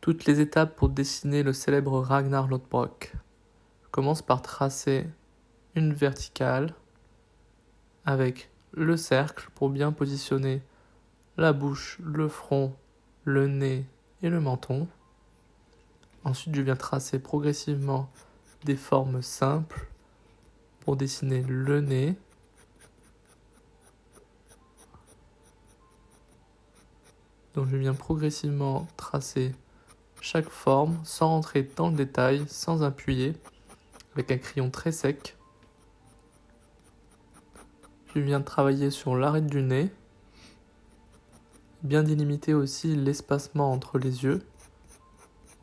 Toutes les étapes pour dessiner le célèbre Ragnar Lodbrok. Je commence par tracer une verticale avec le cercle pour bien positionner la bouche, le front, le nez et le menton. Ensuite, je viens tracer progressivement des formes simples pour dessiner le nez. Donc je viens progressivement tracer chaque forme sans rentrer dans le détail, sans appuyer, avec un crayon très sec. Je viens travailler sur l'arête du nez, bien délimiter aussi l'espacement entre les yeux.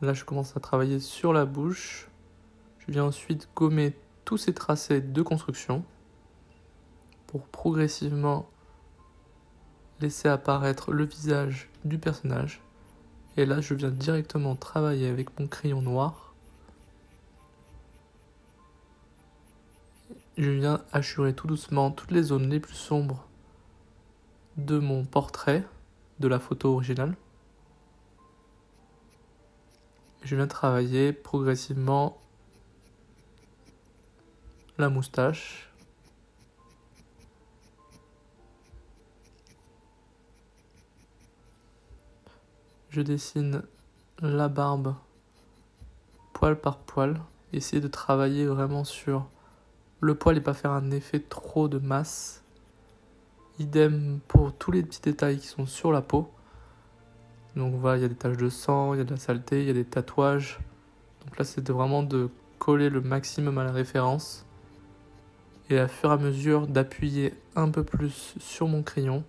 Là, je commence à travailler sur la bouche. Je viens ensuite gommer tous ces tracés de construction pour progressivement laisser apparaître le visage du personnage. Et là, je viens directement travailler avec mon crayon noir. Je viens hachurer tout doucement toutes les zones les plus sombres de mon portrait, de la photo originale. Je viens travailler progressivement la moustache. Je dessine la barbe poil par poil. Essayer de travailler vraiment sur le poil et pas faire un effet trop de masse. Idem pour tous les petits détails qui sont sur la peau. Donc voilà, il y a des taches de sang, il y a de la saleté, il y a des tatouages. Donc là, c'est vraiment de coller le maximum à la référence. Et à fur et à mesure d'appuyer un peu plus sur mon crayon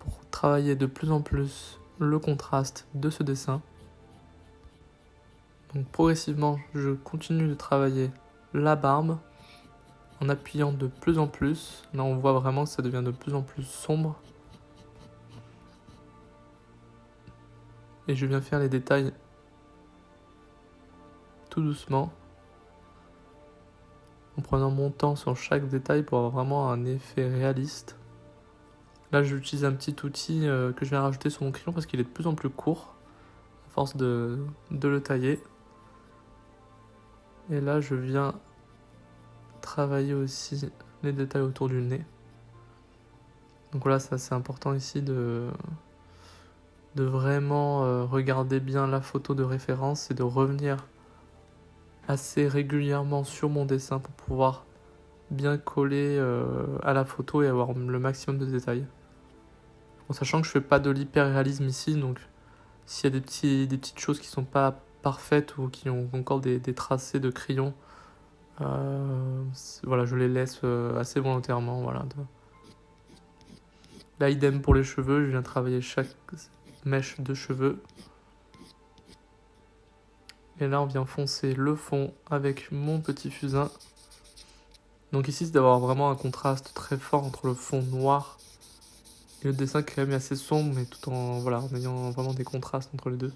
pour travailler de plus en plus le contraste de ce dessin. Donc progressivement, je continue de travailler la barbe en appuyant de plus en plus. Là, on voit vraiment que ça devient de plus en plus sombre. Et je viens faire les détails tout doucement, en prenant mon temps sur chaque détail pour avoir vraiment un effet réaliste. Là, j'utilise un petit outil que je viens rajouter sur mon crayon parce qu'il est de plus en plus court, à force de le tailler. Et là, je viens travailler aussi les détails autour du nez. Donc voilà, ça c'est important ici de vraiment regarder bien la photo de référence et de revenir assez régulièrement sur mon dessin pour pouvoir bien coller à la photo et avoir le maximum de détails. En sachant que je fais pas de l'hyper-réalisme ici, donc s'il y a des petites choses qui sont pas parfaites ou qui ont encore des tracés de crayon, voilà, je les laisse assez volontairement. Voilà. Là, idem pour les cheveux, je viens travailler chaque mèche de cheveux. Et là, on vient foncer le fond avec mon petit fusain. Donc ici, c'est d'avoir vraiment un contraste très fort entre le fond noir et le dessin qui est quand même assez sombre, mais tout en, voilà, en ayant vraiment des contrastes entre les deux.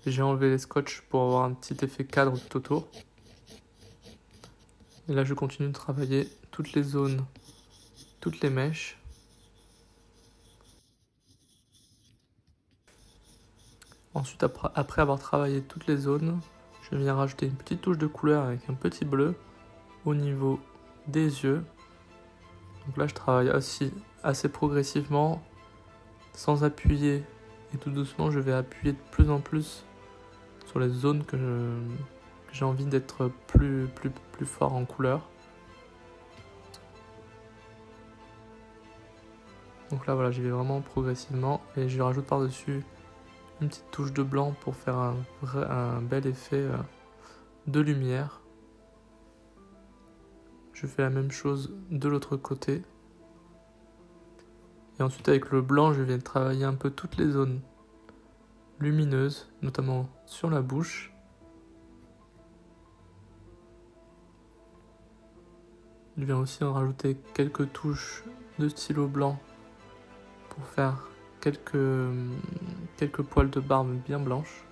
J'ai enlevé les scotch pour avoir un petit effet cadre tout autour. Et là, je continue de travailler toutes les zones, toutes les mèches. Ensuite, après avoir travaillé toutes les zones, je viens rajouter une petite touche de couleur avec un petit bleu au niveau des yeux. Donc là, je travaille aussi assez progressivement, sans appuyer. Et tout doucement, je vais appuyer de plus en plus sur les zones que j'ai envie d'être plus fort en couleur. Donc là, voilà, j'y vais vraiment progressivement et je rajoute par-dessus une petite touche de blanc pour faire un bel effet de lumière. Je fais la même chose de l'autre côté. Et ensuite avec le blanc, je viens travailler un peu toutes les zones lumineuses, notamment sur la bouche. Je viens aussi en rajouter quelques touches de stylo blanc pour faire quelques poils de barbe bien blanches.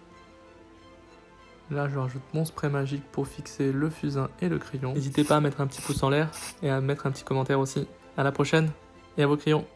Là, je rajoute mon spray magique pour fixer le fusain et le crayon. N'hésitez pas à mettre un petit pouce en l'air et à mettre un petit commentaire aussi. À la prochaine et à vos crayons.